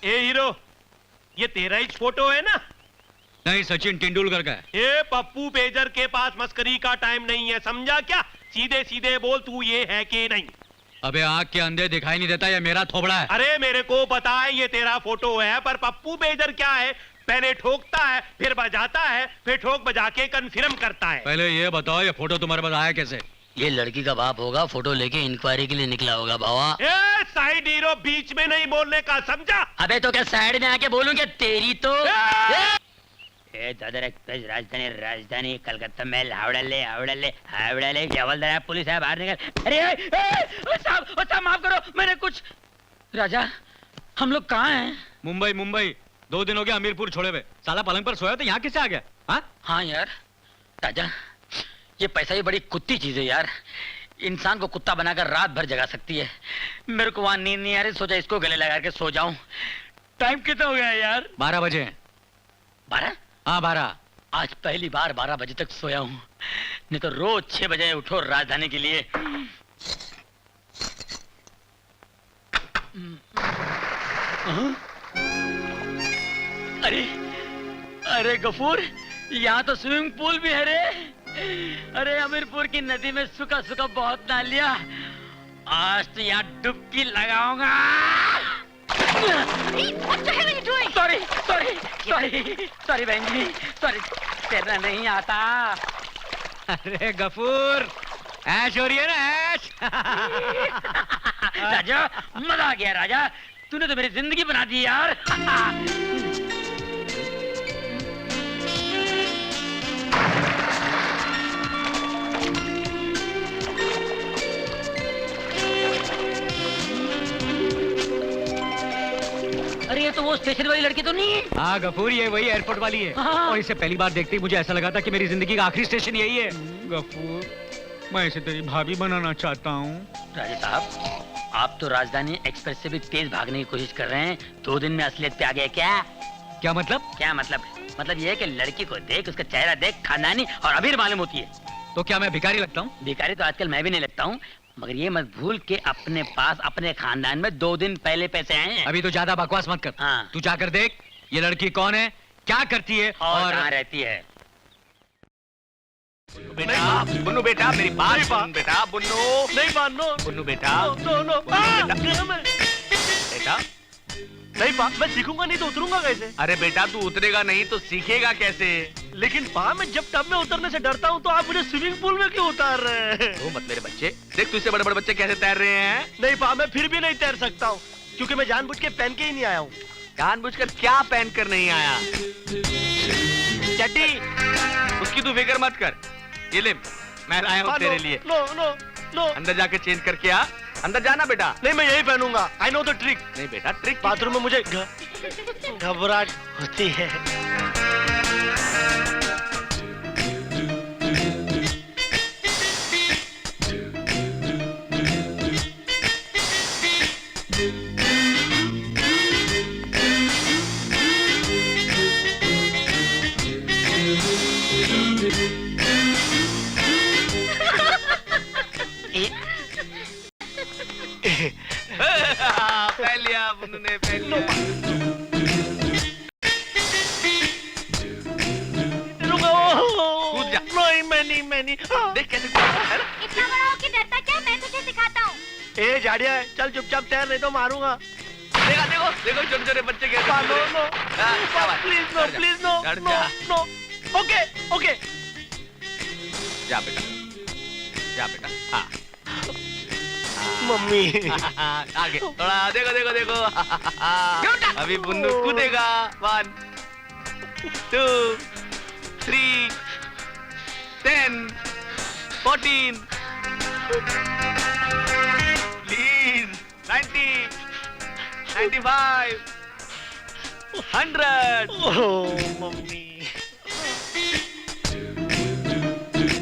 ए hero, ये तेरा ही photo है ना? नहीं, सचिन तेंदुलकर का है। ए पप्पू पेजर के पास मस्करी का टाइम नहीं है, समझा क्या? सीधे सीधे बोल, तू ये है कि नहीं? अबे आँख के अंधे दिखाई नहीं देता, ये मेरा थोबड़ा है। अरे मेरे को पता है ये तेरा फोटो है, पर पप्पू पेजर क्या है? पहले ठोकता है, फिर बजाता है, फिर ठोक बजा के कन्फर्म करता है। पहले ये बताओ, ये फोटो तुम्हारे पास आया कैसे? ये लड़की का बाप होगा, फोटो लेके इंक्वायरी के लिए निकला होगा बाबा। ए साइड हीरो, बीच में नहीं बोलने का, समझा? अबे तो क्या साइड में आके बोलूंगे? तेरी तो दादर एक्सप्रेस राजधानी कलकत्ता में हावड़े जवलदार पुलिस है, बाहर निकल। अरे साहब माफ करो, मैंने कुछ। राजा, हम लोग कहाँ हैं? मुंबई। 2 दिन हो गया हमीरपुर छोड़े हुए। साला पलंग पर सोया तो यहाँ किससे आ गया? हाँ यार राजा, ये पैसा ही बड़ी कुत्ती चीज है यार। इंसान को कुत्ता बनाकर रात भर जगा सकती है। मेरे को वहां नींद नहीं आ रही, सोचा इसको गले लगा के सो जाऊं। टाइम कितना हो गया यार? 12 बजे। 12? हाँ 12। आज पहली बार 12 बजे तक सोया हूं, नहीं तो रोज 6 बजे उठो राजधानी के लिए। अरे गफूर, यहाँ तो स्विमिंग पूल भी है रे। अरे अमीरपुर की नदी में सूखा सूखा बहुत नहा लिया, आज तो यहाँ डुबकी लगाऊंगा। सॉरी बहन जी, सॉरी, तैरना नहीं आता। अरे गफूर, ऐश हो रही है ना, ऐश। राजा, मजा आ गया राजा, तूने तो मेरी जिंदगी बना दी यार। अरे ये तो वो स्टेशन वाली लड़की तो नहीं है? हाँ गफूर, ये वही एयरपोर्ट वाली है। और इसे पहली बार देखते ही मुझे ऐसा लगा था कि मेरी जिंदगी का आखिरी स्टेशन यही है। गफूर, मैं इसे तेरी भाभी बनाना चाहता हूँ। राजा साहब, आप तो राजधानी एक्सप्रेस से भी तेज भागने की कोशिश कर रहे हैं, 2 दिन में असलियत पे आ गए क्या? क्या मतलब? क्या मतलब? मतलब ये है कि लड़की को देख, उसका चेहरा देख, खानदानी और अमीर मालूम होती है। तो क्या मैं भिखारी लगता हूँ? भिखारी तो आजकल मैं भी नहीं लगता हूँ, मगर ये मत भूल के अपने पास अपने खानदान में 2 दिन पहले पैसे आए हैं। अभी तो ज्यादा बकवास मत कर। हाँ। तू जाकर देख ये लड़की कौन है, क्या करती है और कहाँ रहती है। बेटा, बुन्नू बेटा, मेरी बात सुन बेटा। बुन्नू नहीं मानो, बुन्नू बेटा, नो बेटा नहीं पा, मैं सीखूंगा नहीं तो उतरूंगा कैसे? अरे बेटा, तू उतरेगा नहीं तो सीखेगा कैसे? लेकिन पा, मैं जब टब में उतरने से डरता हूँ तो आप मुझे स्विमिंग पूल में क्यों उतार रहे हैं? ओ मत मेरे बच्चे, देख तुझसे बड़े बड़े बच्चे कैसे तैर रहे हैं। नहीं पा, मैं फिर भी नहीं तैर सकता हूँ, क्योंकि मैं जानबूझ के पहन के ही नहीं आया हूँ। जानबूझकर क्या पहन कर नहीं आया? चड्डी। उसकी तू फिक्र मत कर, ये ले मैं लाया हूँ तेरे लिए। नो नो नो, अंदर जाके चेंज करके आ। अंदर जाना बेटा। नहीं, मैं यही पहनूंगा, आई नो द ट्रिक। नहीं बेटा, ट्रिक बाथरूम में मुझे घबराहट होती है। पहन लिया बुन्नू ने, पहन लिया। कूद जा। नहीं, मैं नहीं। देख कैसे कूद रहा है ना? इतना बड़ा हो के डरता क्या? मैं तुझे सिखाता हूँ। ए जाड़िया, चल चुपचाप तैर, नहीं तो मारूंगा। देखा, देखो देखो छोटे छोटे बच्चे कैसे नो कूद रहे हैं। No, please no, please no, चढ़ नो जा। नो। ओके ओके, जा बेटा, जा बेटा। हाँ मम्मी। आगे थोड़ा, देखो देखो देखो। अभी बुन्नू कूदेगा। 1 2 3 10 14 प्लीज 90 95 100। ओह मम्मी,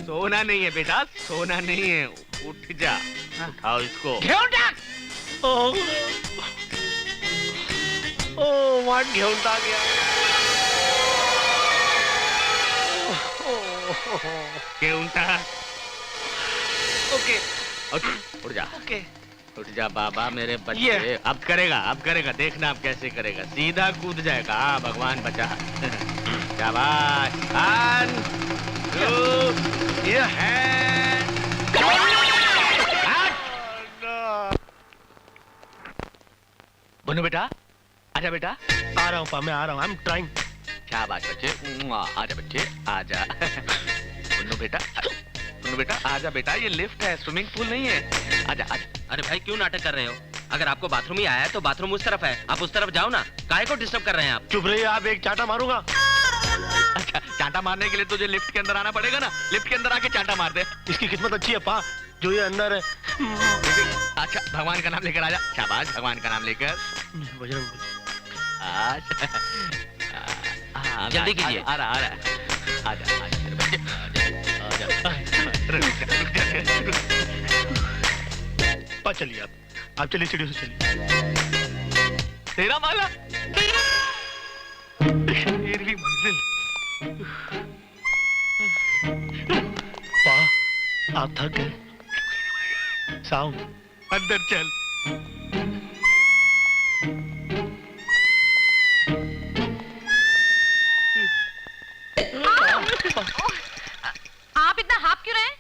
सोना नहीं है बेटा, सोना नहीं है। उठ जा, उठाओ इसको। ओह वाट घेऊन टाक गया। घेऊन टाक। ओके ओके, उठ जा। ओके, उठ जा बाबा मेरे बच्चे। अब करेगा देखना अब कैसे करेगा। सीधा कूद जाएगा। हाँ भगवान बचा। शाबाश। 1 2 बुन्नू बेटा आजा बेटा। आ रहा हूँ मैं आ रहा हूँ। I am trying. शाबाश बच्चे। आजा बच्चे आजा। बुन्नू बेटा आजा बेटा, ये लिफ्ट है, स्विमिंग पूल नहीं है। आजा आजा। अरे भाई क्यों नाटक कर रहे हो? अगर आपको बाथरूम ही आया है तो बाथरूम उस तरफ है, आप उस तरफ जाओ ना। काहे को डिस्टर्ब कर रहे हैं आप? चुप रहिए आप, एक चांटा मारूंगा। अच्छा चांटा मारने के लिए तुझे लिफ्ट के अंदर आना पड़ेगा ना। लिफ्ट के अंदर आके चांटा मार दे। इसकी किस्मत अच्छी है पा, जो ये अंदर है। अच्छा भगवान का नाम लेकर आजा। शाबाश भगवान का नाम लेकर। बजरंग। जल्दी कीजिए। आ रहा आजा मेरे बच्चे, आजा। पा चलिए आप चलिए सीढ़ियों से चलिए। तेरा माला तेरी मंजिल। पा आप थक गए, साउंड अंदर चल। आप इतना हाफ क्यों रहे?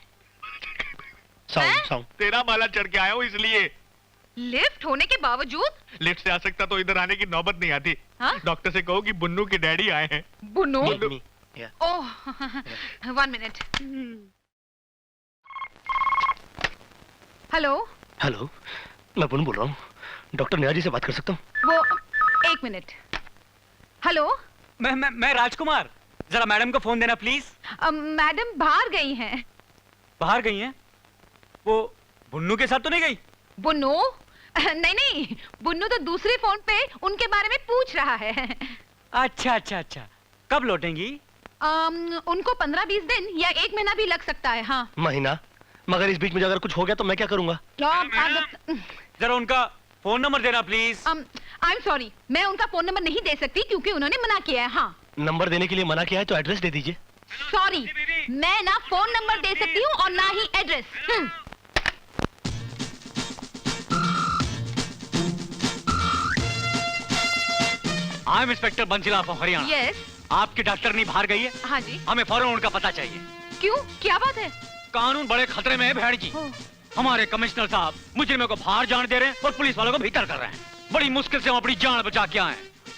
साउंड तेरा माला चढ़ के आया हूँ इसलिए। लिफ्ट होने के बावजूद? लिफ्ट से आ सकता तो इधर आने की नौबत नहीं आती। हाँ? डॉक्टर से कहो कि बुन्नू के डैडी आए हैं। बुन्नू? बुन्नू। ओह 1 मिनट। हेलो हेलो, मैं बुन्नू बोल रहा हूँ। डॉक्टर नेहा जी से बात कर सकता हूँ? वो 1 मिनट। हेलो मैं राजकुमार, जरा मैडम को फोन देना प्लीज। मैडम बाहर गई हैं। बाहर गई हैं? वो बुन्नू के साथ तो नहीं गई? बुन्नू? नहीं, बुन्नू तो दूसरे फोन पे उनके बारे में पूछ रहा है। अच्छा, कब लौटेंगी? उनको 15-20 दिन या 1 महीना भी लग सकता है। हाँ महीना? मगर इस बीच में अगर कुछ हो गया तो मैं क्या करूंगा? जरा उनका फोन नंबर देना प्लीज। आई एम सॉरी, मैं उनका फोन नंबर नहीं दे सकती क्योंकि उन्होंने मना किया है। हाँ नंबर देने के लिए मना किया है तो एड्रेस दे दीजिए। सॉरी, मैं ना फोन नंबर दे सकती हूँ और ना ही address. I am inspector Bansilal from Haryana. Yes. आपकी डॉक्टरनी बाहर गई है? हाँ जी। हमें फौरन उनका पता चाहिए। क्यों, क्या बात है? कानून बड़े खतरे में है भेड़ जी। हमारे कमिश्नर साहब मुजरिमों को बाहर जाने दे रहे हैं और पुलिस वालों को भीतर कर रहे हैं। बड़ी मुश्किल से हम अपनी जान बचा के आए।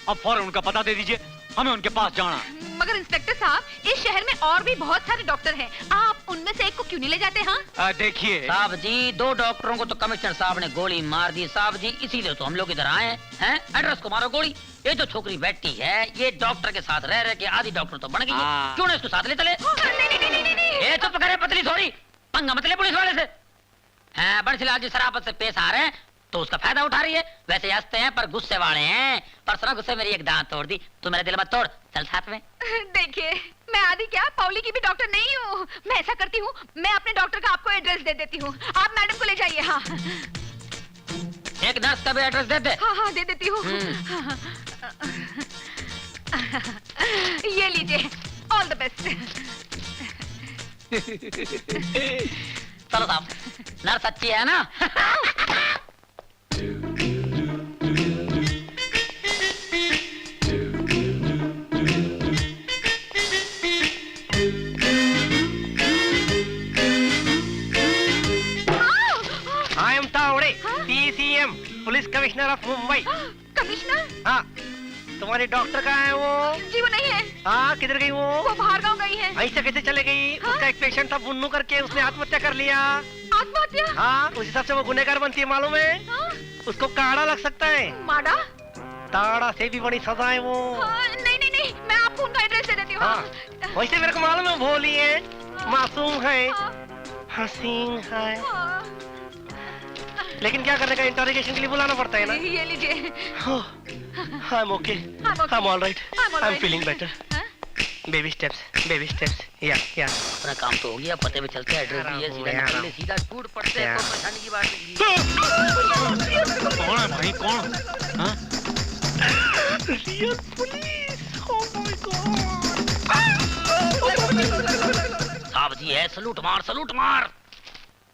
अब फौरन उनका पता दे दीजिए, हमें उनके पास जाना है। मगर इंस्पेक्टर साहब, इस शहर में और भी बहुत सारे डॉक्टर हैं, आप उनमें से एक को क्यों नहीं ले जाते? हाँ देखिए साहब जी, 2 डॉक्टरों को तो कमिश्नर साहब ने गोली मार दी साहब जी, इसीलिए तो हम लोग इधर आए हैं। एड्रेस को मारो गोली। ये जो छोकरी बैठी है, ये डॉक्टर के साथ रह के आधी डॉक्टर तो बन गई है। क्यों ना इसको साथ ले चले? ये चुप करे पतली थोड़ी, पंगा मत ले पुलिस वाले से। बंसीलाल जी शराबत से पेश आ रहे हैं तो उसका फायदा उठा रही है। वैसे हंसते हैं पर गुस्से वाले हैं। परसों गुस्से मेरी एक दांत तोड़ दी, तू मेरा दिल मत तोड़, चल साथ में। देखिए, मैं आदि क्या पाउली की भी डॉक्टर नहीं हूँ। मैं ऐसा करती हूँ, मैं अपने डॉक्टर का आपको एड्रेस दे देती हूँ, आप मैडम को ले जाइए। हाँ एक नर्स का भी एड्रेस दे दे। हाँ दे देती हूँ। ये लीजिए, ऑल द बेस्ट। चलो साहब, नर्स अच्छी है ना? I am Tawde, PCM, police commissioner of Mumbai. Commissioner? हाँ, तुम्हारी डॉक्टर कहाँ है वो? जी वो नहीं है। हाँ, किधर गई वो? वो बाहर गाँव गई है। ऐसे कैसे चले गई? हाँ? उसका एक पेशेंट था बुन्नू करके, उसने आत्महत्या कर लिया। आत्महत्या? हाँ, उस हिसाब से वो गुनहगार बनती है मालूम है? हाँ? उसको काड़ा लग सकता है। माड़ा? ताड़ा से भी बड़ी सजा है वो। हाँ, नहीं, मैं आपको उनका एड्रेस दे देती हूँ। हाँ, वैसे मेरे को मालूम है भोली है, मासूम है, हाँ, हसीन है, हाँ, लेकिन क्या करने का, इंटरोगेशन के लिए बुलाना पड़ता है ना। ये लीजिए। I am okay, I am all right, I am feeling better. Baby steps, या अपना काम तो हो गया, पते पे चलते हैं, एड्रेस भी है, सीधा निकल ले, सीधा टूट पड़ते हैं, कोई परेशानी की बात नहीं। कौन है भाई, कौन? हाँ? Real police, oh my God. साहब जी है, सलूट मार।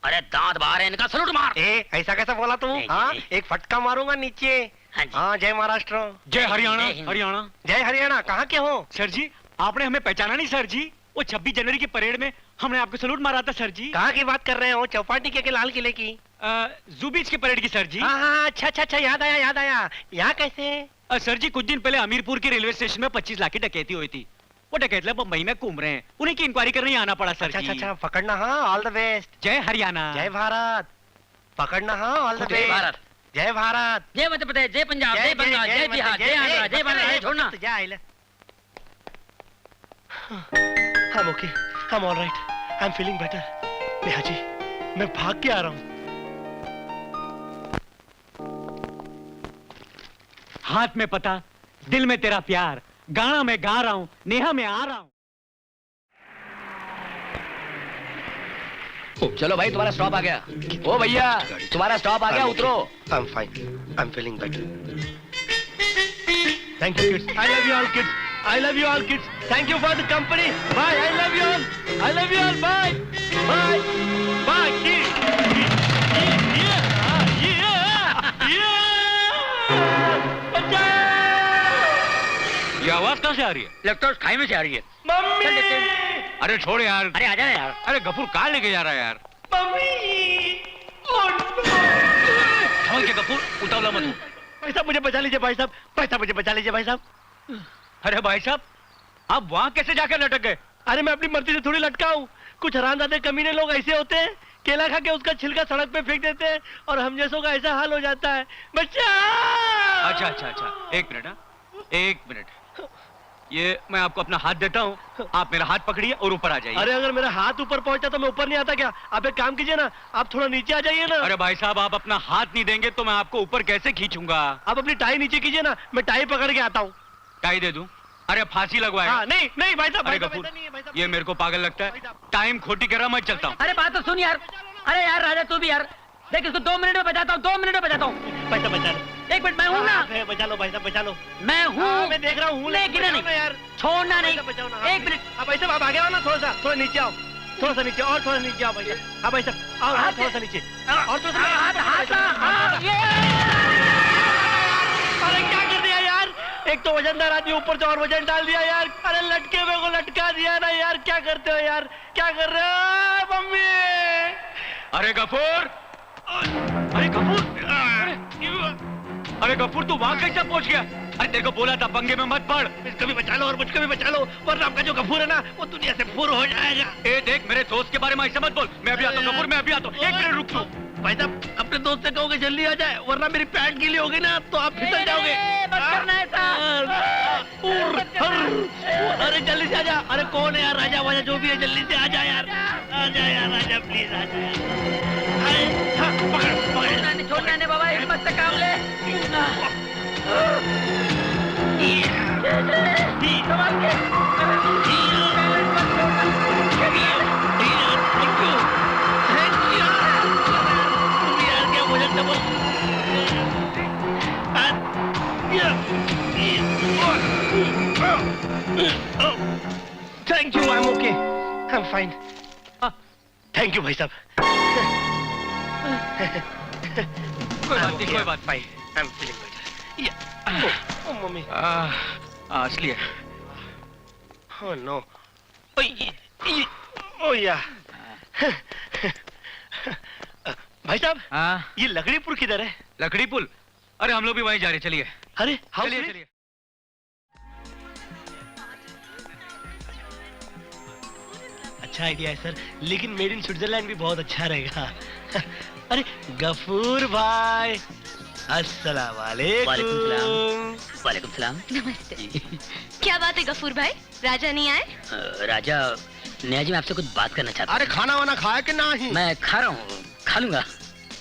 अरे दांत बाहर है इनका, सलूट मार। ऐसा कैसा बोला तू? नहीं, हाँ, नहीं। एक फटका मारूंगा नीचे। हाँ जी। हाँ, जय महाराष्ट्र। जय हरियाणा। जय हिंद। हरियाणा। जय हरियाणा। कहाँ के हो? सर जी, आपने हमें पहचाना नहीं सर जी? वो 26 जनवरी की परेड में हमने आपको सलूट मारा था सर जी। कहाँ की बात कर रहे हो? चौपाटी के लाल किले की? जू बीच की परेड की सर जी। हाँ हाँ, अच्छा अच्छा अच्छा, याद आया याद आया। यहाँ कैसे? सर जी, कुछ दिन पहले हमीरपुर के रेलवे स्टेशन में 25 लाख की डकैती हुई थी। वो डकैत लोग मुंबई में घूम रहे हैं, उन्हीं की इंक्वायरी करने आना पड़ा सर अच्छा जी। अच्छा अच्छा, पकड़ना। हाँ, ऑल द बेस्ट। जय हरियाणा। जय भारत। पकड़ना। हाँ, ऑल द जय बेस्ट। भारत। जय भारत। जय मध्य प्रदेश, जय पंजाब, जय बंगाल, जय बिहार, जय आंध्र, जय बांग्लादेश। छोड़ना। I'm okay. I'm all right. I'm feeling better. Neha ji, मैं भाग के आ रहा हूँ। हाथ में पता, दिल में तेरा प्यार, गाना मैं गा रहा हूँ, नेहा मैं आ रहा हूँ। चलो भाई, तुम्हारा स्टॉप आ गया। ओ भैया, तुम्हारा स्टॉप आ गया, उतरो। I'm fine. I'm feeling better. Thank you, kids. I love you all, kids. I love you all, kids. Thank you for the company. Bye. I love you all. I love you all. Bye. Bye. Bye, kids. ये आवाज कहाँ से आ रही है? लगता है उस खाई में से आ रही है। मम्मी! चल देखते हैं। अरे छोड़ यार। अरे आजा यार। अरे गफूर कहाँ लेके जा रहा है यार? मम्मी! समझ के गफूर, उतावला मत हो। भाई साहब, मुझे बचा लीजिए भाई साहब। भाई साहब, मुझे बचा लीजिए भाई साहब। अरे भाई साहब, आप वहाँ कैसे जाकर लटक गए? अरे मैं अपनी मर्जी से थोड़ी लटका हूँ। कुछ हरामजादे कमीने लोग ऐसे होते हैं, केला खा के उसका छिलका सड़क पे फेंक देते हैं और हम जैसों का ऐसा हाल हो जाता है। बच्चा! अच्छा अच्छा अच्छा, एक मिनट। हाँ, एक मिनट। ये मैं आपको अपना हाथ देता हूँ, आप मेरा हाथ पकड़िए और ऊपर आ जाइए। अरे अगर मेरा हाथ ऊपर पहुंचा तो मैं ऊपर नहीं आता क्या? आप एक काम कीजिए ना, आप थोड़ा नीचे आ जाइए ना। अरे भाई साहब, आप अपना हाथ नहीं देंगे तो मैं आपको ऊपर कैसे खींचूंगा? आप अपनी टाई नीचे कीजिए ना, मैं टाई पकड़ के आता हूँ। टाई दे दूं? अरे फांसी लगवाए। हाँ, नहीं नहीं भाई साहब, अरे भाई साहब, गफूर, ऐसा नहीं है, भाई साहब। ये मेरे को पागल लगता है। टाइम खोटी कर रहा, मैं चलता हूँ। अरे बात तो सुन यार। अरे यार राजा, तू भी यार देख, इसको 2 मिनट में बचाता हूँ, 2 मिनट में बचाता हूँ। भाई साहब बचा लो। 1 मिनट, मैं हूँ ना। हाँ, बचा लो भाई साहब, बचा लो। मैं हूँ। हाँ, मैं देख रहा हूँ। लेकिन बचाओ नहीं ना यार, छोड़ना नहीं। बचाओ ना। 1 मिनट। हाँ भाई साहब, आप आगे आओ ना, थोड़ा नीचे आओ, थोड़ा सा नीचे, और थोड़ा नीचे आओ भाई साहब। हाँ भाई साहब, आओ, हाँ, थोड़ा सा नीचे, और थोड़ा सा। अरे क्या कर दिया यार? एक तो वजनदार आदमी ऊपर से और वजन डाल दिया यार। अरे लटके हुए को लटका दिया ना यार। क्या करते हो यार? क्या कर रहे हो मम्मी? अरे गफूर! अरे गफूर! अरे गफूर, तू वहां कैसे पहुंच गया? अरे तेरे को बोला था पंगे में मत पड़। इसको भी बचा लो और मुझको भी बचा लो, वरना आपका जो गफूर है ना, वो दुनिया से फूर हो जाएगा। ए देख, मेरे दोस्त के बारे में ऐसे मत बोल। मैं अभी आता हूँ गफूर, मैं अभी आता हूँ। 1 मिनट रुक तू। भाई साहब, अपने दोस्त से कहोगे जल्दी आ जाए, वरना मेरी पैंट गीली होगी ना तो आप फिसल जाओगे। मत करना ऐसा। अरे जल्दी से आ जा। अरे कौन है यार? राजा वाजा जो भी है, जल्दी से आ जा यार। आ जा यार राजा, प्लीज आ जा यार। हाँ, पकड़ पकड़। छोड़ना नहीं बाबा, हिम्मत से काम ले। संभाल के। Thank you, I am okay, I am fine. Thank you भाई साहब। कोई बात नहीं, कोई बात fine, I am feeling better. Oh mummy. असली है। Oh no. ओह या। भाई साहब, हाँ, ये लकड़ीपुर किधर है? लकड़ी पुल। अरे हम लोग भी वहीं जा रहे, चलिए। अरे हाउस चलिए में? चलिए। अच्छा आइडिया है सर, लेकिन मेड इन स्विट्जरलैंड भी बहुत अच्छा रहेगा। अरे गफूर भाई, अस्सलाम वालेकुम। वालेकुम सलाम। नमस्ते। क्या बात है गफूर भाई, राजा नहीं आए? राजा, नेहा जी मैं आपसे कुछ बात करना चाहता हूँ। अरे खाना वाना खाया कि नहीं? मैं खा रहा हूँ, खा लूंगा।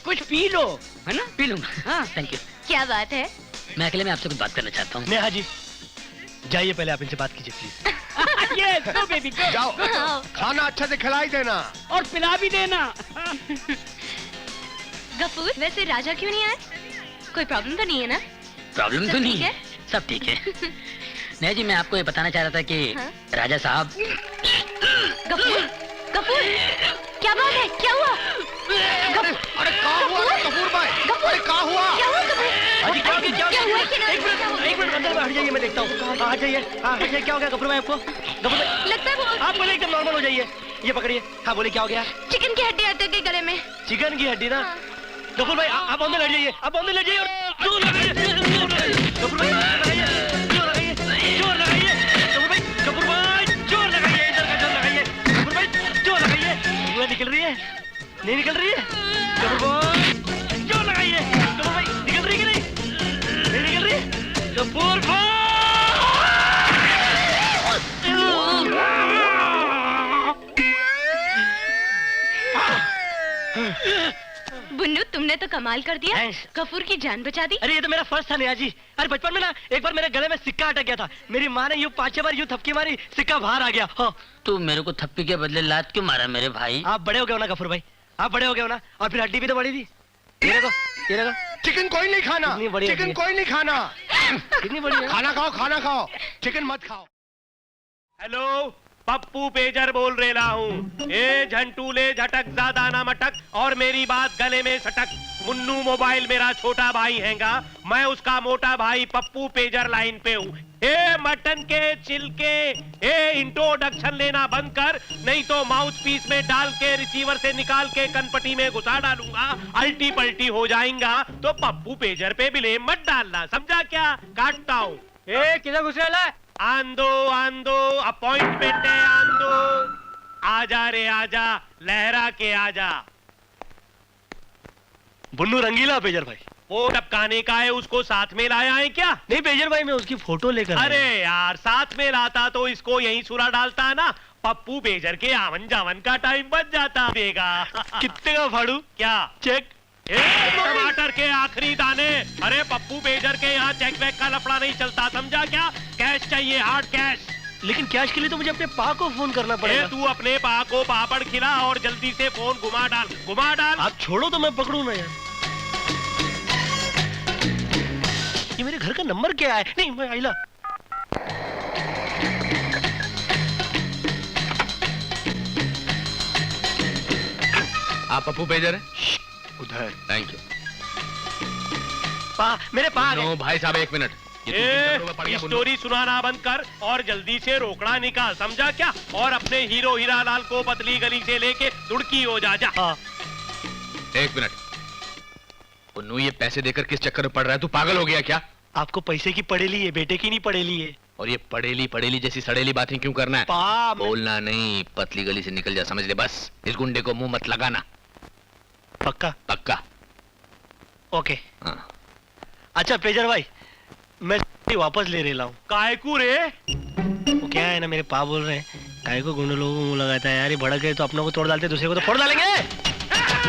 कुछ पी लो, है ना? पी लूंगा। हाँ, थैंक यू। क्या बात है? मैं अकेले में आपसे कुछ बात करना चाहता हूँ। नेहा जी जाइए, पहले आप इनसे बात कीजिए प्लीज। जाओ। खाना अच्छा से खिलाई देना और पिला भी देना। गफूर, वैसे राजा क्यों नहीं आए? कोई प्रॉब्लम तो नहीं है ना? प्रॉब्लम सब तो नहीं ठीक है, सब ठीक है। नेहा जी, मैं आपको ये बताना चाह रहा था कि हाँ? राजा साहब। गफूर, गफूर, क्या बात है? क्या हुआ? हट जाइए, मैं देखता हूँ। हाँ, हट जाइए। हाँ, हट जाइए। क्या हो गया गफूर भाई आपको? गफूर भाई लगता है वो आप बोले एकदम नॉर्मल हो जाइए। ये पकड़िए। हाँ, बोले क्या हो गया? चिकन की हड्डी अटक गई गले में। चिकन की हड्डी ना? हाँ। गफूर भाई आप अंदर लड़ जाइए, आप अंदर लड़ जाइए और जोर लगाइए, जोर लगाइए। गफूर भाई लगाइए, जोर लगाइए, जोर लगाइए। गफूर भाई जोर लगाइए, इधर का जोर लगाइए। गफूर भाई जोर लगाइए। गफूर भाई निकल रही है? नहीं निकल रही है? गफूर भाई जोर लगाइए। गफूर भाई निकल रही है कि नहीं? नहीं निकल रही है? गफूर भाई बुन्नू, तुमने तो कमाल कर दिया। गफूर की जान बचा दी। अरे ये तो मेरा फर्स्ट था नेहा जी। अरे बचपन में ना एक बार मेरे गले में सिक्का अटक गया था। मेरी माँ ने यूं 5-6 बार यूं थपकी मारी, सिक्का बाहर आ गया। हाँ। तू मेरे को थप्पी के बदले लात क्यों मारा मेरे भाई? आप बड़े हो गए हो ना गफूर भाई, आप बड़े हो गए हो ना। और फिर हड्डी भी तो बड़ी थी। ये देखो, ये देखो। चिकन कोई नहीं खाना, कितनी बड़ी चिकन हड्डी कोई नहीं खाना। कितनी बड़ी है? खाना खाओ, खाना खाओ, चिकन मत खाओ। हेलो, पप्पू पेजर बोल रेला हूँ। ए झंटूले झटक ज्यादा ना मटक और मेरी बात गले में सटक। मुन्नू मोबाइल मेरा छोटा भाई हैगा, मैं उसका मोटा भाई पप्पू पेजर लाइन पे हूँ। ए मटन के छिलके, ए इंट्रोडक्शन लेना बंद कर, नहीं तो माउथ पीस में डाल के रिसीवर से निकाल के कनपटी में घुसा डालूंगा। अल्टी पल्टी हो जाएगा तो पप्पू पेजर पे ब्लेम मत डालना, समझा क्या? काटता हूँ। ए किधर घुस रहा है? आंदो आंदो, अपॉइंटमेंट है आंदो। आजा रे आजा, लहरा के आजा। बुन्नू रंगीला पेजर भाई। वो टपकाने का है, उसको साथ में लाया है क्या? नहीं पेजर भाई, मैं उसकी फोटो लेकर अरे यार, साथ में लाता तो इसको यहीं सुरा डालता ना। पप्पू पेजर के आवन जावन का टाइम बच जाता। देगा कितने का फाड़ू? क्या? चेक। टमाटर के आखिरी दाने। अरे पप्पू पेजर के यहाँ चेक वेक का लफड़ा नहीं चलता, समझा क्या? कैश चाहिए, हार्ड कैश। लेकिन कैश के लिए तो मुझे अपने पा को फोन करना पड़ेगा। तू अपने पा को पापड़ खिला और जल्दी से फोन घुमा डाल, घुमा डाल। आप छोड़ो तो मैं पकड़ू ना यार। ये मेरे घर का नंबर क्या है? नहीं मैं आइला। आप पप्पू पेजर है? उधर थैंक यू। पा, मेरे पा आ गए। नो भाई साहब, 1 मिनट। स्टोरी सुनाना बंद कर और जल्दी से रोकड़ा निकाल, समझा क्या? और अपने हीरो हीरा लाल को पतली गली से लेके दुड़की हो जा। हाँ। 1 मिनट। पुन्नू, ये पैसे देकर किस चक्कर में पड़ रहा है? तू पागल हो गया क्या? आपको पैसे की पड़ेली है, बेटे की नहीं पड़ेली है। और ये पड़ेली पड़ेली जैसी सड़ेली बातें क्यों करना है? पा बोलना नहीं, पतली गली से निकल जा, समझ ले बस। इस गुंडे को मुंह मत लगाना। पक्का? पक्का। ओके। हाँ। अच्छा पेजर भाई, मैं वापस ले रहा हूँ। कायकू रे? वो क्या है ना, मेरे पा बोल रहे हैं काय को गुंडे लोगों को मुंह लगाता है यार। ये भड़क गए तो अपनों को तोड़ डालते, दूसरे को तो फोड़ डालेंगे।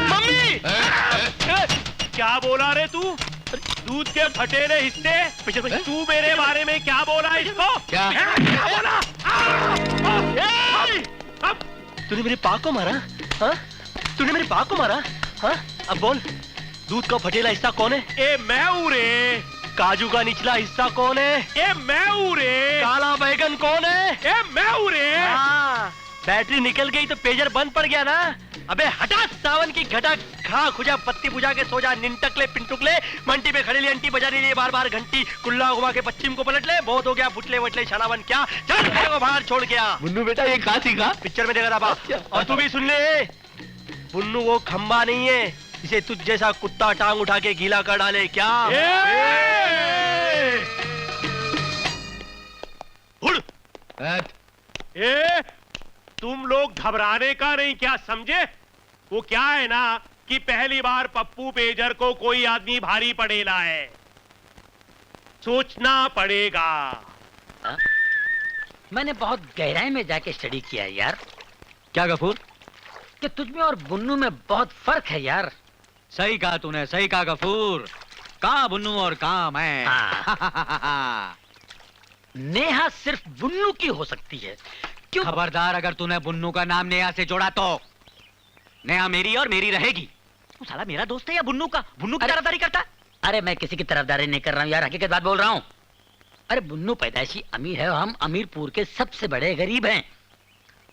मम्मी! क्या बोला रे तू? दूध के फटेरे हिस्से। पेजर भाई, तू मेरे बारे में क्या बोला इसको? क्या? क्या बोला? तूने मेरे पा को मारा? हाँ? तूने मेरे पा को मारा? हाँ? अब बोल, दूध का फटेला हिस्सा कौन है? ए मैं हूँ रे। काजू का निचला हिस्सा कौन है? ए मैं हूँ रे। काला बैगन कौन है? ए मैं हूँ रे। हाँ, बैटरी निकल गई तो पेजर बंद पड़ गया ना। अबे हटा सावन की घटा, खा खुजा पत्ती बुझा के सो जा, निंटकले पिंटुकले। मंटी पे खड़ी ली अंटी बजा रही बार बार घंटी, कुल्ला घुमा के पश्चिम को पलट ले। बहुत हो गया बुटले वटले छानावन, क्या चल को बाहर छोड़ गया। मुन्नू बेटा, ये कहाँ सीखा? पिक्चर में देखा था बाप। और तू भी सुन ले, बुन्नू वो खंबा नहीं है इसे तुझ जैसा कुत्ता टांग उठा के गीला कर डाले, क्या? उड़। तुम लोग घबराने का नहीं, क्या समझे? वो क्या है ना कि पहली बार पप्पू पेजर को कोई आदमी भारी पड़ेला है, सोचना पड़ेगा। मैंने बहुत गहराई में जाके स्टडी किया है यार। क्या गफूर? कि तुझमें और बुन्नू में बहुत फर्क है यार। सही कहा तूने, सही कहा गफूर। कहाँ बुन्नू और कहाँ मैं। नेहा सिर्फ बुन्नू की हो सकती है। क्यों? खबरदार, अगर तूने बुन्नू का नाम नेहा से जोड़ा तो नेहा मेरी और मेरी रहेगी। तू साला मेरा दोस्त है या बुन्नू का? बुन्नू की तरफदारी करता? अरे मैं किसी की तरफदारी नहीं कर रहा हूँ यार, हकीकत बात बोल रहा हूँ। अरे बुन्नू पैदाइशी अमीर है और हम अमीरपुर के सबसे बड़े गरीब हैं।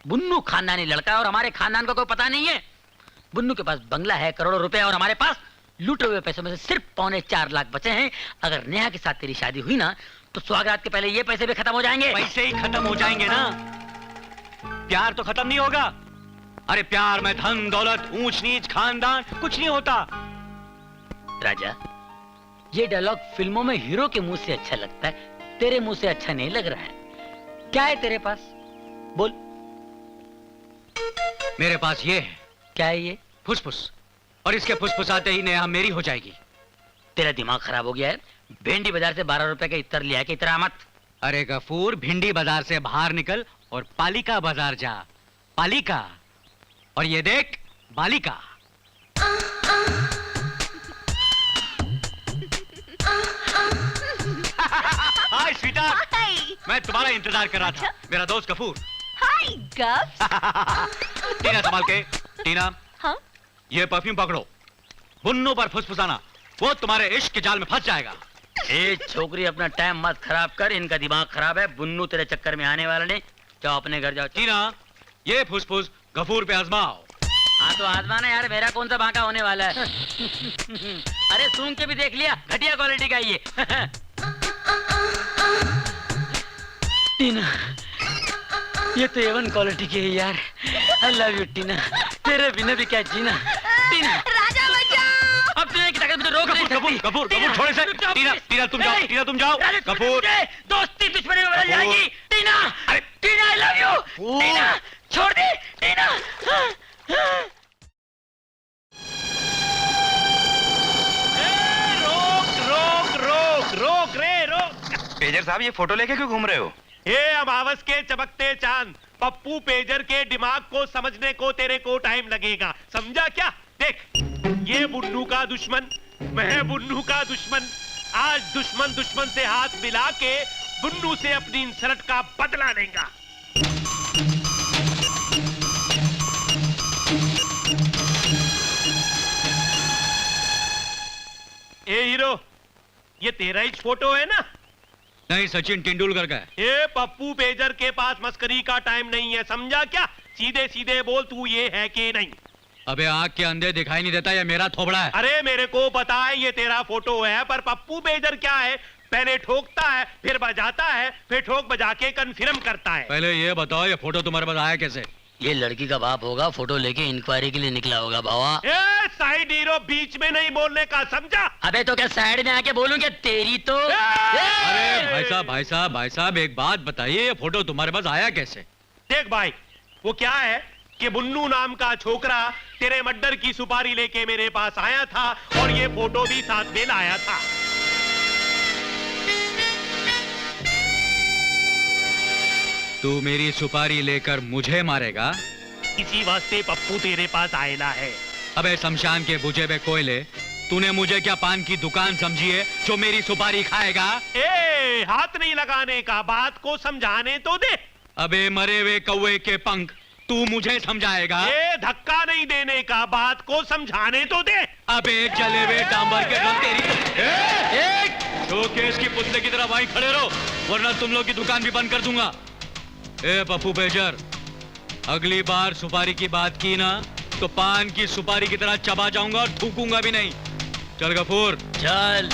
बुन्नू खानदानी लड़का है और हमारे खानदान का कोई पता नहीं है। बुन्नू के पास बंगला है, करोड़ों रुपए, और हमारे पास लूटे हुए पैसों में से सिर्फ 4.25 लाख बचे हैं। अगर नेहा के साथ तेरी शादी हुई ना तो सुहागरात के पहले ये पैसे भी खत्म हो जाएंगे। पैसे ही खत्म हो जाएंगे ना, प्यार तो खत्म नहीं होगा। अरे प्यार में धन दौलत ऊंच नीच खानदान कुछ नहीं होता। राजा, ये डायलॉग फिल्मों में हीरो के मुंह से अच्छा लगता है, तेरे मुंह से अच्छा नहीं लग रहा है। क्या है तेरे पास, बोल। मेरे पास ये है। क्या है ये? फुसफुस, और इसके फुसफुसाते ही नेहा मेरी हो जाएगी। तेरा दिमाग खराब हो गया है। भेंडी बाजार से 12 रुपए का इत्र लिया कि इतना मत। अरे गफूर, भिंडी बाजार से बाहर निकल और पालिका बाजार जा। पालिका, और ये देख बालिका। हाय स्वीटहार्ट, मैं तुम्हारा इंतजार कर रहा था। मेरा दोस्त गफूर। हाय गफ्स। टीना संभाल के। टीना, हाँ? ये परफ्यूम पकड़ो, बुन्नू पर फुसफुसाना, वो तुम्हारे इश्क के जाल में फंस जाएगा। ए छोकरी, अपना टाइम मत खराब कर, इनका दिमाग खराब है। बुन्नू तेरे चक्कर में आने वाला नहीं। जाओ अपने घर जाओ। टीना, ये फुसफुस गफूर पे आजमाओ। हाँ तो आजमाना यार, मेरा कौन सा बांका होने वाला है। अरे सूंघ के भी देख लिया, घटिया क्वालिटी का ये। टीना, ये तो A1 क्वालिटी की है यार। आई लव यू टीना, तेरे बिना भी क्या जीना। टीना, राजा बचाओ। अब तुझे की ताकत मुझे रोक नहीं सकती। गफूर, छोड़ इसे। टीना तुम जाओ, टीना तुम जाओ। गफूर, दोस्ती दुश्मनी में बदल जाएगी। टीना, टीना आई लव यू। टीना छोड़ दे। टीना, रोक रे रोक। पेजर साहब, ये फोटो लेके क्यों घूम रहे हो? ये अमावस के चमकते चांद, पप्पू पेजर के दिमाग को समझने को तेरे को टाइम लगेगा, समझा क्या? देख, ये बुन्नू का दुश्मन, मैं बुन्नू का दुश्मन। आज दुश्मन दुश्मन से हाथ मिला के बुन्नू से अपनी इंसल्ट का बदला लेगा। ए हीरो, ये तेरा ही फोटो है ना? नहीं, सचिन तेंदुलकर का है। ये पप्पू पेजर के पास मस्करी का टाइम नहीं है, समझा क्या? सीधे सीधे बोल, तू ये है कि नहीं? अबे आँख के अंधे दिखाई नहीं देता, ये मेरा थोबड़ा है। अरे मेरे को पता है ये तेरा फोटो है, पर पप्पू पेजर क्या है? पहले ठोकता है, फिर बजाता है, फिर ठोक बजा के कन्फर्म करता है। पहले ये बताओ, ये फोटो तुम्हारे पास आया कैसे? ये लड़की का बाप होगा, फोटो लेके इंक्वायरी के लिए निकला होगा बाबा। ए साइड हीरो, बीच में नहीं बोलने का, समझा? अबे तो क्या साइड में आके बोलूंगे? तेरी तो। अरे भाई साहब एक बात बताइए, ये फोटो तुम्हारे पास आया कैसे? देख भाई, वो क्या है कि बुन्नू नाम का छोकरा तेरे मर्डर की सुपारी लेके मेरे पास आया था और ये फोटो भी साथ में लाया था। तू मेरी सुपारी लेकर मुझे मारेगा? इसी वास्ते पप्पू तेरे पास आएला है। अबे शमशान के बुझे हुए कोयले, तूने मुझे क्या पान की दुकान समझी है जो मेरी सुपारी खाएगा? ए, हाथ नहीं लगाने का, बात को समझाने तो दे। अबे मरे हुए कौवे के पंख, तू मुझे समझाएगा? ए, धक्का नहीं देने का, बात को समझाने तो दे। अबे जले हुए डांबर के रंग तेरी। शोकेस की पुतले की तरह वहीं खड़े रहो, वरना तुम लोग की दुकान भी बंद कर दूंगा। ए पप्पू पेजर, अगली बार सुपारी की बात की ना तो पान की सुपारी की तरह चबा जाऊंगा और थूकूंगा भी नहीं। चल गफूर, चल।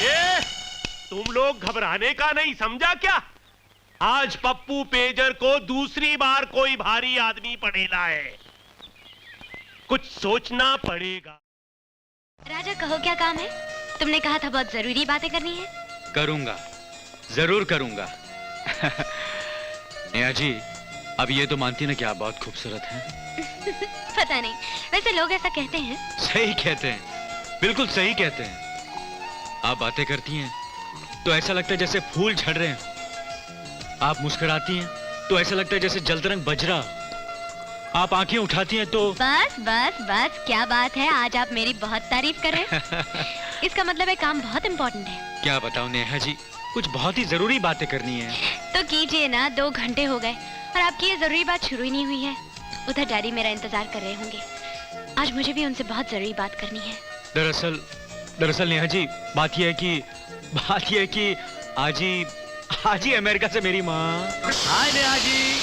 ए, तुम लोग घबराने का नहीं, समझा क्या? आज पप्पू पेजर को दूसरी बार कोई भारी आदमी पड़ेला है, कुछ सोचना पड़ेगा। राजा कहो, क्या काम है? तुमने कहा था बहुत जरूरी बातें करनी है। करूंगा, जरूर करूंगा। नेहा जी, अब ये तो मानती ना कि आप बहुत खूबसूरत हैं? पता नहीं, वैसे लोग ऐसा कहते हैं। सही कहते हैं, बिल्कुल सही कहते हैं। आप बातें करती हैं तो ऐसा लगता है जैसे फूल झड़ रहे हैं। आप मुस्कुराती हैं तो ऐसा लगता है जैसे जलतरंग बज रहा हो। आप आंखें उठाती हैं तो बस बस बस, क्या बात है, आज आप मेरी बहुत तारीफ कर रहे हैं। इसका मतलब है काम बहुत इम्पोर्टेंट है। क्या बताऊं नेहा जी, कुछ बहुत ही जरूरी बातें करनी है। तो कीजिए ना, 2 घंटे हो गए और आपकी ये जरूरी बात शुरू ही नहीं हुई है। उधर डैडी मेरा इंतजार कर रहे होंगे। आज मुझे भी उनसे बहुत जरूरी बात करनी है। दरअसल नेहा जी, बात यह है कि आज ही अमेरिका से मेरी माँ। हाय नेहा जी।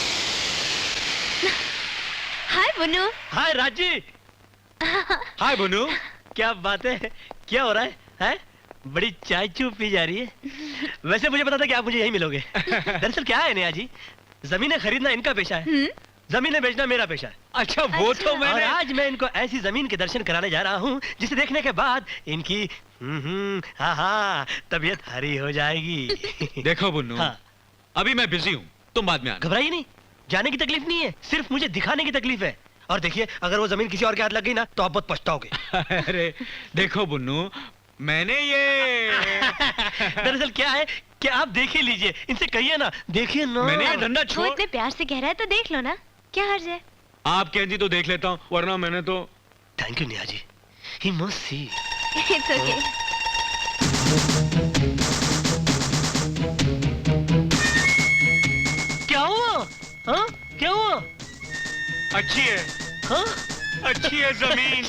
हाय बुन्नू। हाय राजी। हाय बुन्नू। क्या बात है, क्या हो रहा है? हैं? बड़ी चाय चूप पी जा रही है। वैसे मुझे पता था कि आप मुझे यही मिलोगे। दरअसल क्या है नेहा जी, जमीनें खरीदना इनका पेशा है, जमीनें बेचना मेरा पेशा है। अच्छा वो तो और मैंने आज मैं इनको ऐसी जमीन के दर्शन कराने जा रहा हूँ जिसे देखने के बाद इनकी हाँ तबीयत हरी हो जाएगी। देखो बुन्नू, हाँ। अभी मैं बिजी हूँ, तुम बाद में आना। घबराइए नहीं, जाने की तकलीफ नहीं है, सिर्फ मुझे दिखाने की तकलीफ है। और देखिए, अगर वो जमीन किसी और के हाथ लग गई ना तो आप बहुत पछताओगे। अरे देखो बुन्नू, मैंने ये दरअसल क्या है कि आप देख ही लीजिए, इनसे कहिए ना, देखिए ना। मैंने ये धंधा वो छोड़, इतने प्यार से कह रहा है तो देख लो ना, क्या हर्ज है? आप कहती तो देख लेता हूँ, वरना मैंने तो। Thank you Neha ji, he must see. It's okay. क्या हुआ? हाँ? क्या हुआ? अच्छी है, हाँ? अच्छी है जमीन।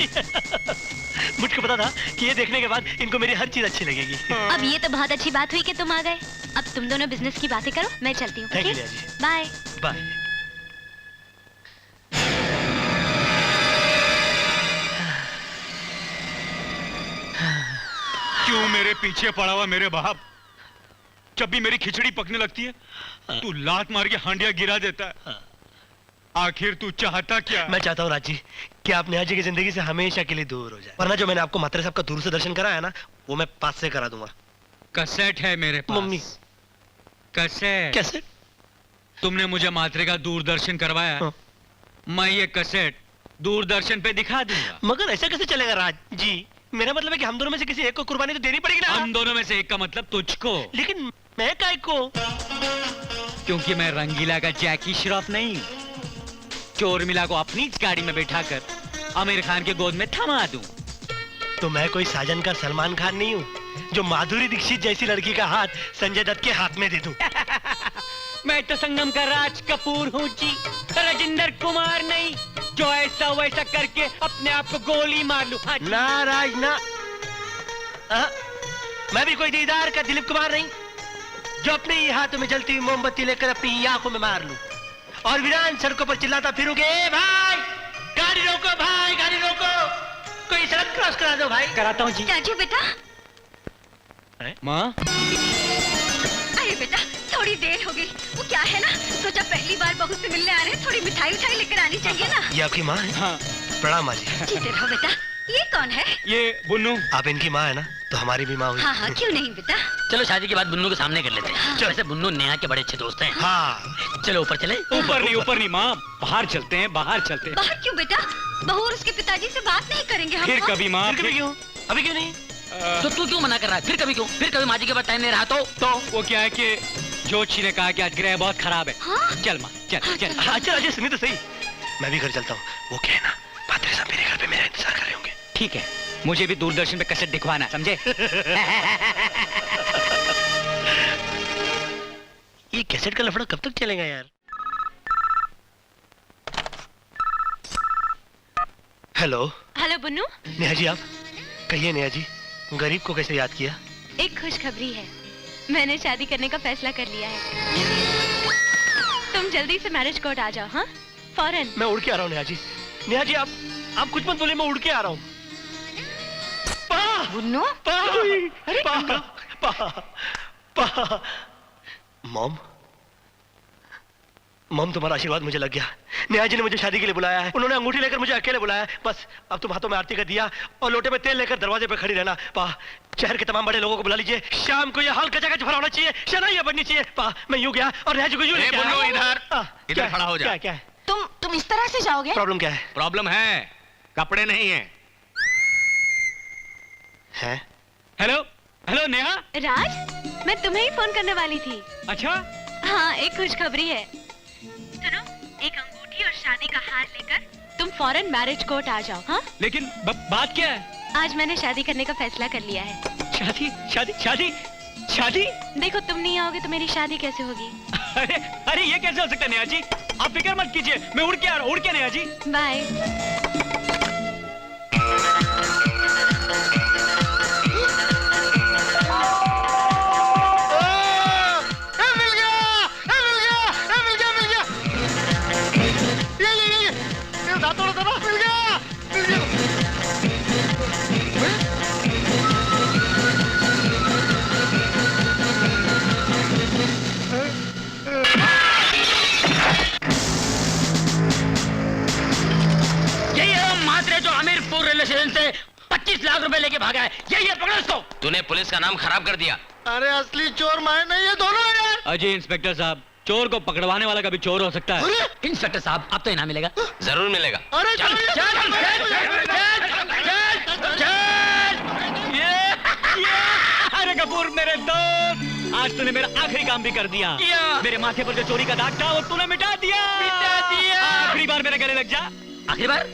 मुझको पता था कि ये देखने के बाद इनको मेरी हर चीज अच्छी लगेगी। अब ये तो बहुत अच्छी बात हुई कि तुम आ गए। अब तुम दोनों बिजनेस की बातें करो, मैं चलती हूँ। Thank you okay? Neha ji, bye. Bye. क्यों मेरे पीछे पड़ा हुआ मेरे बाप? जब भी मेरी खिचड़ी पकने लगती है तू लात मार के हांडिया गिरा देता है। आखिर तू चाहता क्या? मैं चाहता हूँ राज जी कि आप नेहा जी की जिंदगी से हमेशा के लिए दूर हो जाए, वरना जो मैंने आपको मात्रे साहब का दूर से दर्शन कराया ना, वो मैं पास से करा दूंगा। कैसेट है मेरे पास। मम्मी। कैसेट? कैसे? तुमने मुझे मात्रे का दूरदर्शन करवाया, हाँ। मैं ये कैसेट दूरदर्शन पे दिखा दूंगा। मगर ऐसा कैसे चलेगा राज जी? मेरा मतलब है कि हम दोनों में से किसी एक को कुर्बानी तो देनी पड़ेगी ना। हम दोनों में से एक का मतलब तुझको। लेकिन मैं काय को? क्योंकि मैं रंगीला का जैकी श्रॉफ नहीं हूँ, चोरमिला को अपनी गाड़ी में बैठाकर आमिर खान के गोद में थमा दूं। तो मैं कोई साजन का सलमान खान नहीं हूँ जो माधुरी दीक्षित जैसी लड़की का हाथ संजय दत्त के हाथ में दे दूं। मैं तो संगम का राज कपूर हूँ जी, राजेंद्र कुमार नहीं जो ऐसा वैसा करके अपने आप को गोली मार लूं। हाँ जी। ना राज ना, मैं भी कोई दीदार का दिलीप कुमार नहीं जो अपने ही हाथों में जलती हुई मोमबत्ती लेकर अपनी ही आंखों में मार लूं और वीरान सड़कों पर चिल्लाता फिरूंगे, ए भाई गाड़ी रोको, भाई गाड़ी रोको, कोई सड़क क्रॉस करा दो भाई। कराता हूँ जी। राजू बेटा। माँ, अरे बेटा, थोड़ी देर हो गई। वो क्या है ना, सोचा पहली बार बहू से मिलने आ रहे हैं, थोड़ी मिठाई उठाई लेकर आनी चाहिए ना। ये आपकी माँ है? हाँ। प्रणाम माँ जी। जीते रहो बेटा। ये कौन है? ये बुन्नू। आप इनकी माँ है ना, तो हमारी भी माँ हुई। हाँ क्यों नहीं बेटा। चलो शादी के बाद बुन्नू के सामने कर लेते हैं। हाँ। वैसे बुन्नू नेहा के बड़े अच्छे दोस्त हैं। हाँ। चलो ऊपर चले। ऊपर नहीं माँ, बाहर चलते हैं, बाहर चलते हैं। बाहर क्यों बेटा? बहू और उसके पिताजी से बात नहीं करेंगे हम? फिर कभी माँ, फिर कभी क्यों? अभी क्यों नहीं? तो तू क्यों मना कर रहा है? फिर कभी क्यों? फिर कभी माँ जी के बाद टाइम नहीं रहा तो वो क्या है कि जोशी ने कहा कि आज ग्रह बहुत खराब है। हाँ? चल माँ, चल चल। अच्छा राजेश सुनिए तो सही, मैं भी घर चलता हूँ। वो क्या है ना, पात्रे साहब मेरे घर पे मेरा इंतजार कर रहे होंगे। ठीक है, मुझे भी दूरदर्शन पे कैसेट दिखवाना, समझे? ये कैसेट का लफड़ा कब तक चलेगा यार? हेलो। हेलो बुन्नू। नेहा जी, आप कहिए नेहा जी, गरीब को कैसे याद किया? एक खुशखबरी है, मैंने शादी करने का फैसला कर लिया है। तुम जल्दी से मैरिज कोर्ट आ जाओ। हाँ, फौरन। मैं उड़ के आ रहा हूँ नेहा जी। नेहा जी आप कुछ मत बोले, मैं उड़ के आ रहा हूँ। बुन्नू। मॉम, मॉम तुम्हारा आशीर्वाद मुझे लग गया। नेहा जी ने मुझे शादी के लिए बुलाया है, उन्होंने अंगूठी लेकर मुझे अकेले बुलाया है। बस अब तुम हाथों में आरती का दिया और लोटे में तेल लेकर दरवाजे पे खड़ी रहना। पा, शहर के तमाम बड़े लोगों को बुला लीजिए, शाम को यह हाल का जगह भरा होना चाहिए, शनाइयां बननी चाहिए। पा, मैं यूं गया और नेहा जी को यूं लेके आया। इधर खड़ा हो जा। क्या है? तुम इस तरह से जाओगे? प्रॉब्लम क्या है? प्रॉब्लम है, कपड़े नहीं है। हैं? Hello hello Neha. राज, मैं तुम्हें ही फोन करने वाली थी। अच्छा, हाँ, एक खुशखबरी है। सुनो, एक अंगूठी और शादी का हार लेकर तुम फौरन मैरिज कोर्ट आ जाओ। हाँ? लेकिन बात क्या है? आज मैंने शादी करने का फैसला कर लिया है। शादी शादी शादी शादी? देखो, तुम नहीं आओगे तो मेरी शादी कैसे होगी? अरे अरे ये कैसे हो सकता है नेहा जी? आप फिक्र मत कीजिए, मैं उड़ के आ रहा हूँ। उड़ के नेहा जी। बाय। स्टेशन से 25 लाख रुपए लेके भागा है। यही है, पकड़ो इसको। तूने पुलिस का नाम खराब कर दिया। अरे असली चोर मैं नहीं, ये दोनों है यार। अजय इंस्पेक्टर साहब, चोर को पकड़वाने वाला कभी चोर हो सकता है। अरे इंस्पेक्टर साहब, अब तो इनाम मिलेगा। जरूर मिलेगा। अरे चल चल चल अरे कपूर मेरे दोस्त, आज तूने मेरा आखिरी काम भी कर दिया। मेरे माथे पर जो चोरी का दाग था वो तूने मिटा दिया। आखिरी बार मेरे गले लग जा। आखिरी बार?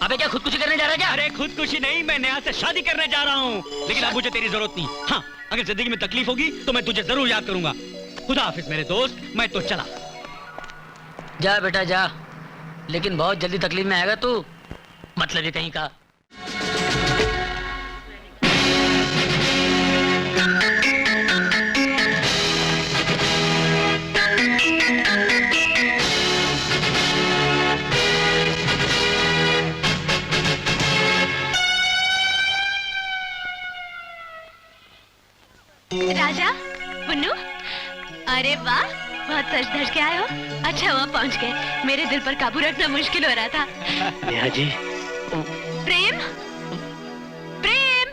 अबे क्या खुदकुशी करने जा रहा है क्या? अरे खुदकुशी नहीं, मैं नेहा से शादी करने जा रहा हूँ, लेकिन अब मुझे तेरी जरूरत नहीं। हाँ, अगर जिंदगी में तकलीफ होगी तो मैं तुझे जरूर याद करूंगा। खुदा हाफिज मेरे दोस्त, मैं तो चला। जा बेटा जा, लेकिन बहुत जल्दी तकलीफ में आएगा तू, मतलब ये कहीं का। राजा, मुन्नू, अरे वाह, बहुत सज धज के आए हो। अच्छा हुआ पहुंच गए, मेरे दिल पर काबू रखना मुश्किल हो रहा था। नेहा जी, प्रेम, प्रेम।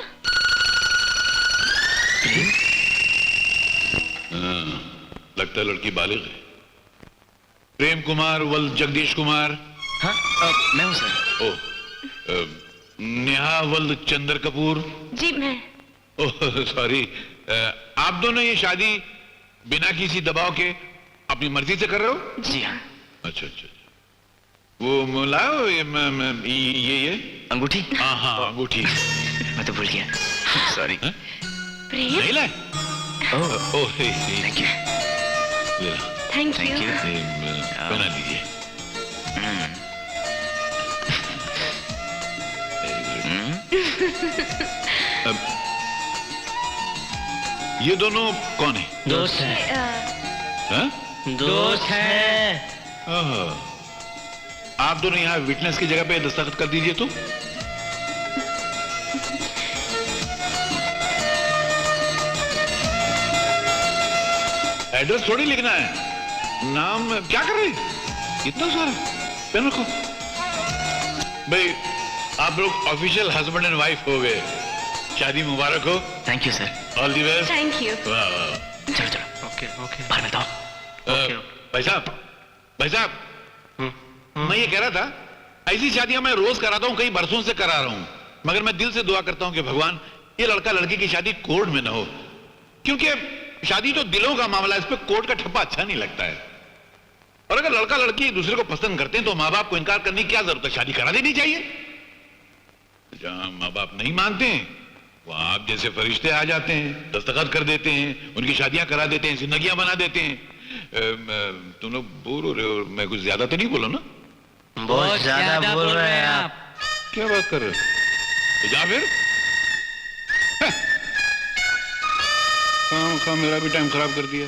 लगता है लड़की बालिग है। प्रेम कुमार वल जगदीश कुमार। हाँ, मैं हूँ सर। ओह, नेहा वल चंद्र कपूर। जी मैं। ओह सॉरी, आप दोनों ये शादी बिना किसी दबाव के अपनी मर्जी से कर रहे हो? जी हाँ। अच्छा अच्छा, वो लाओ ये अंगूठी? हाँ हाँ अंगूठी। मैं तो भूल गया, सॉरी। प्रेम, नहीं लाए? Oh thank you. ले लो, थैंक यू। बना दीजिए। अब ये दोनों कौन है? दोस्त है। हाँ? दोस्त है। ओह, आप दोनों यहाँ विटनेस की जगह पे दस्तखत कर दीजिए तो। एड्रेस थोड़ी लिखना है, नाम क्या कर रहे हैं? इतना सारा पेन रखो। भाई आप लोग ऑफिशियल हस्बैंड एंड वाइफ हो गए, शादी मुबारक हो। Thank you sir. All the best. Thank you. वाह वाह। चलो चलो, ओके ओके। बाहर मिलता हूँ। भाई साहब, भाई साहब, मैं ये कह रहा था, ऐसी शादियां मैं रोज कराता हूं, कई बरसों से करा रहा हूं, मगर मैं दिल से दुआ करता हूं कि भगवान ये लड़का लड़की की शादी कोर्ट में ना हो, क्योंकि शादी तो दिलों का मामला है, इस पे कोर्ट का ठप्पा अच्छा नहीं लगता है। और अगर लड़का लड़की एक दूसरे को पसंद करते हैं तो माँ बाप को इनकार करने की क्या जरूरत है? शादी करा देनी चाहिए। जहां माँ बाप नहीं मानते हैं वहां आप जैसे फरिश्ते आ जाते हैं, दस्तखत कर देते हैं, उनकी शादियां करा देते हैं, जिंदगियां बना देते हैं। तुम लोग बोर हो रहे हो, मैं कुछ ज्यादा तो नहीं बोला ना? बहुत ज्यादा बोल रहे हैं आप। क्या बात कर रहे हो? तो जा फिर। काम मेरा भी टाइम खराब कर दिया।